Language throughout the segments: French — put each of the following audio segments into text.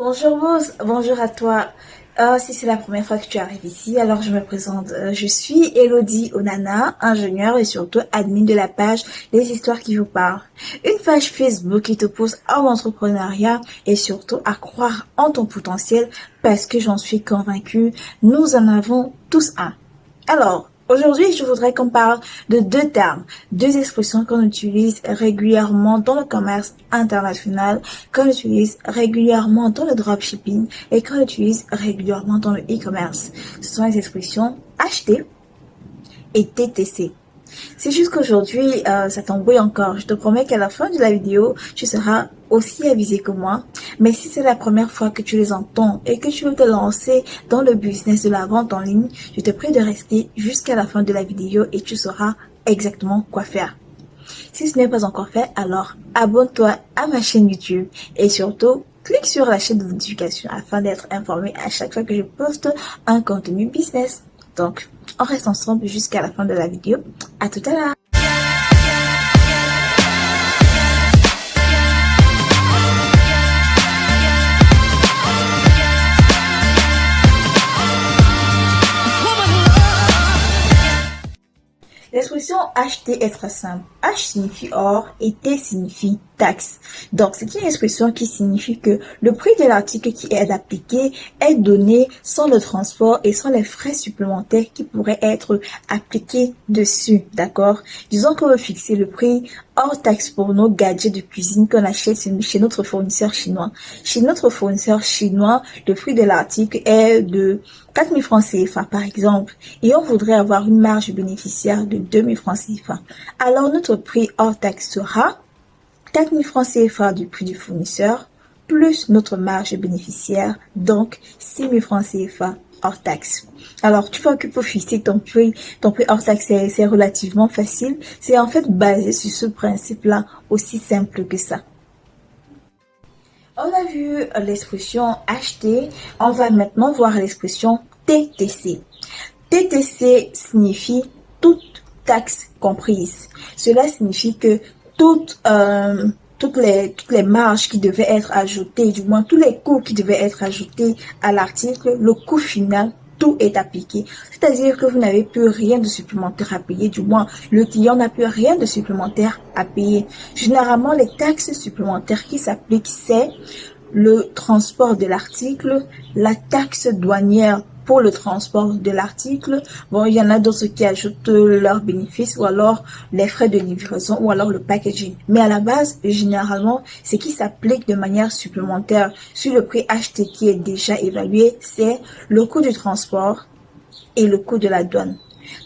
Bonjour Rose, bonjour à toi. Si c'est la première fois que tu arrives ici, alors je me présente. Je suis Elodie Onana, ingénieure et surtout admin de la page Les Histoires qui vous parlent. Une page Facebook qui te pousse à l'entrepreneuriat et surtout à croire en ton potentiel parce que j'en suis convaincue, nous en avons tous un. Alors, aujourd'hui, je voudrais qu'on parle de deux termes, deux expressions qu'on utilise régulièrement dans le commerce international, qu'on utilise régulièrement dans le dropshipping et qu'on utilise régulièrement dans le e-commerce. Ce sont les expressions acheter et TTC. C'est juste qu'aujourd'hui, ça t'embrouille encore. Je te promets qu'à la fin de la vidéo, tu seras aussi avisé que moi. Mais si c'est la première fois que tu les entends et que tu veux te lancer dans le business de la vente en ligne, je te prie de rester jusqu'à la fin de la vidéo et tu sauras exactement quoi faire. Si ce n'est pas encore fait, alors abonne-toi à ma chaîne YouTube et surtout, clique sur la chaîne de notification afin d'être informé à chaque fois que je poste un contenu business. Donc, on reste ensemble jusqu'à la fin de la vidéo. À tout à l'heure. L'expression acheter est très simple. H signifie or et T signifie taxe. Donc, c'est une expression qui signifie que le prix de l'article qui est appliqué est donné sans le transport et sans les frais supplémentaires qui pourraient être appliqués dessus. D'accord? Disons qu'on veut fixer le prix hors taxe pour nos gadgets de cuisine qu'on achète chez notre fournisseur chinois. Chez notre fournisseur chinois, le prix de l'article est de 4 000 francs CFA par exemple et on voudrait avoir une marge bénéficiaire de 2 000 francs CFA. Alors notre prix hors taxe sera 4 000 francs CFA du prix du fournisseur plus notre marge bénéficiaire, donc 6 000 francs CFA hors taxe. Alors, tu vois que pour fixer ton prix hors taxe, c'est relativement facile. C'est en fait basé sur ce principe-là, aussi simple que ça. On a vu l'expression acheter, on va maintenant voir l'expression TTC. TTC signifie toute taxe comprise. Cela signifie que toutes les marges qui devaient être ajoutées, du moins tous les coûts qui devaient être ajoutés à l'article, le coût final, tout est appliqué. C'est-à-dire que vous n'avez plus rien de supplémentaire à payer, du moins le client n'a plus rien de supplémentaire à payer. Généralement, les taxes supplémentaires qui s'appliquent, c'est le transport de l'article, la taxe douanière pour le transport de l'article. Bon, il y en a d'autres qui ajoutent leurs bénéfices ou alors les frais de livraison ou alors le packaging. Mais à la base, généralement, ce qui s'applique de manière supplémentaire sur le prix acheté qui est déjà évalué, c'est le coût du transport et le coût de la douane.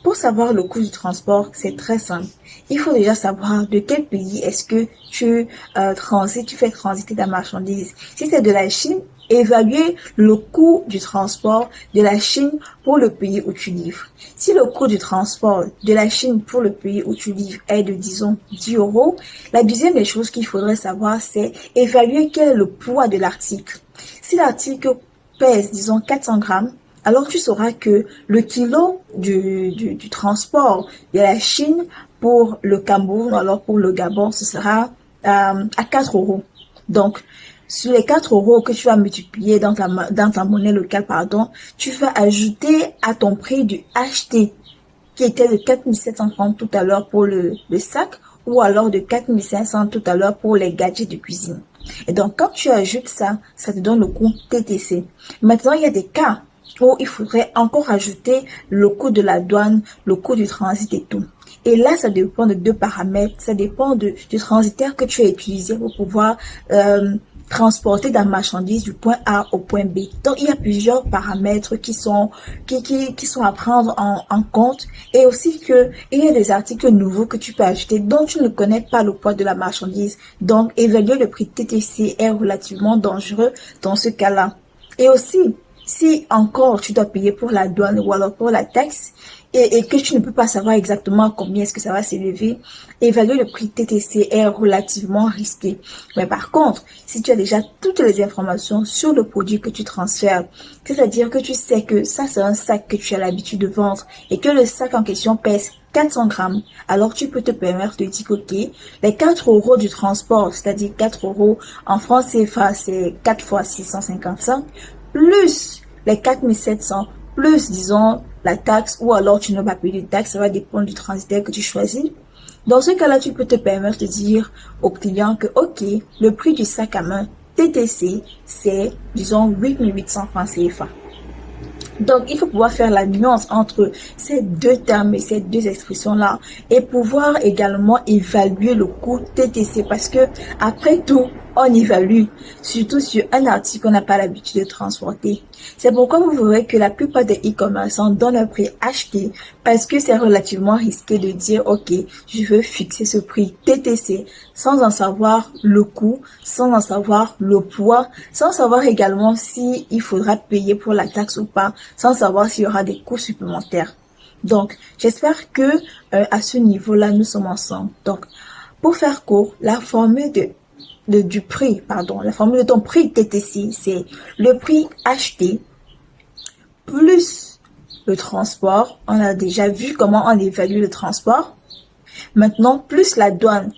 Pour savoir le coût du transport, c'est très simple. Il faut déjà savoir de quel pays est-ce que tu fais transiter ta marchandise. Si c'est de la Chine, évaluer le coût du transport de la Chine pour le pays où tu livres. Si le coût du transport de la Chine pour le pays où tu livres est de, disons, 10 €, la deuxième des choses qu'il faudrait savoir, c'est évaluer quel est le poids de l'article. Si l'article pèse, disons, 400 grammes, alors tu sauras que le kilo du transport de la Chine pour le Cameroun, alors pour le Gabon, ce sera à 4 €. Donc, sur les 4 € que tu vas multiplier dans ta monnaie locale, tu vas ajouter à ton prix du acheté, qui était de 4 700 francs tout à l'heure pour le sac, ou alors de 4 500 tout à l'heure pour les gadgets de cuisine. Et donc, quand tu ajoutes ça, ça te donne le coût TTC. Maintenant, il y a des cas où il faudrait encore ajouter le coût de la douane, le coût du transit et tout. Et là, ça dépend de deux paramètres. Ça dépend du transitaire que tu as utilisé pour pouvoir transporter ta marchandise du point A au point B. Donc, il y a plusieurs paramètres qui sont à prendre en compte, et aussi que il y a des articles nouveaux que tu peux acheter dont tu ne connais pas le poids de la marchandise. Donc, évaluer le prix TTC est relativement dangereux dans ce cas-là. Et aussi, si encore tu dois payer pour la douane ou alors pour la taxe, et que tu ne peux pas savoir exactement combien est-ce que ça va s'élever, évaluer le prix TTC est relativement risqué. Mais par contre, si tu as déjà toutes les informations sur le produit que tu transfères, c'est-à-dire que tu sais que ça c'est un sac que tu as l'habitude de vendre et que le sac en question pèse 400 grammes, alors tu peux te permettre de dire ok, les 4 euros du transport, c'est-à-dire 4 euros en France CFA, c'est 4 fois 655, plus les 4700, plus disons la taxe, ou alors tu ne vas pas payer de taxe, ça va dépendre du transitaire que tu choisis. Dans ce cas-là, tu peux te permettre de dire au client que ok, le prix du sac à main TTC, c'est disons 8800 francs CFA. Donc, il faut pouvoir faire la nuance entre ces deux termes et ces deux expressions-là et pouvoir également évaluer le coût TTC parce que, après tout, on évalue, surtout sur un article qu'on n'a pas l'habitude de transporter. C'est pourquoi vous verrez que la plupart des e-commerçants donnent un prix acheté parce que c'est relativement risqué de dire, ok, je veux fixer ce prix TTC sans en savoir le coût, sans en savoir le poids, sans savoir également si il faudra payer pour la taxe ou pas, sans savoir s'il y aura des coûts supplémentaires. Donc, j'espère que à ce niveau-là, nous sommes ensemble. Donc, pour faire court, la formule la formule de ton prix TTC, c'est le prix acheté plus le transport. On a déjà vu comment on évalue le transport. Maintenant, plus la douane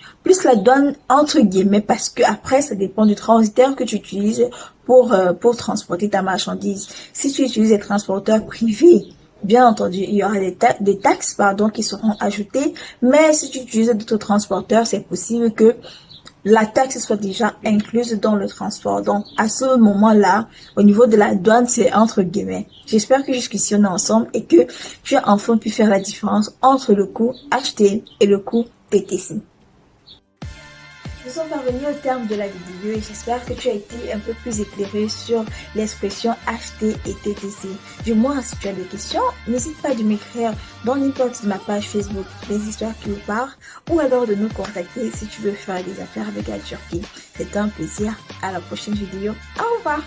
entre guillemets, parce que après, ça dépend du transitaire que tu utilises pour transporter ta marchandise. Si tu utilises des transporteurs privés, bien entendu, il y aura des taxes qui seront ajoutées, mais si tu utilises d'autres transporteurs, c'est possible que la taxe soit déjà incluse dans le transport. Donc, à ce moment-là, au niveau de la douane, c'est entre guillemets. J'espère que jusqu'ici, on est ensemble et que tu as enfin pu faire la différence entre le coût acheté et le coût TTC. Nous sommes parvenus au terme de la vidéo et j'espère que tu as été un peu plus éclairé sur l'expression acheter et TTC. Du moins, si tu as des questions, n'hésite pas de m'écrire dans l'inbox de ma page Facebook Les Histoires qui vous parlent ou alors de nous contacter si tu veux faire des affaires avec la Turquie. C'est un plaisir. À la prochaine vidéo. Au revoir.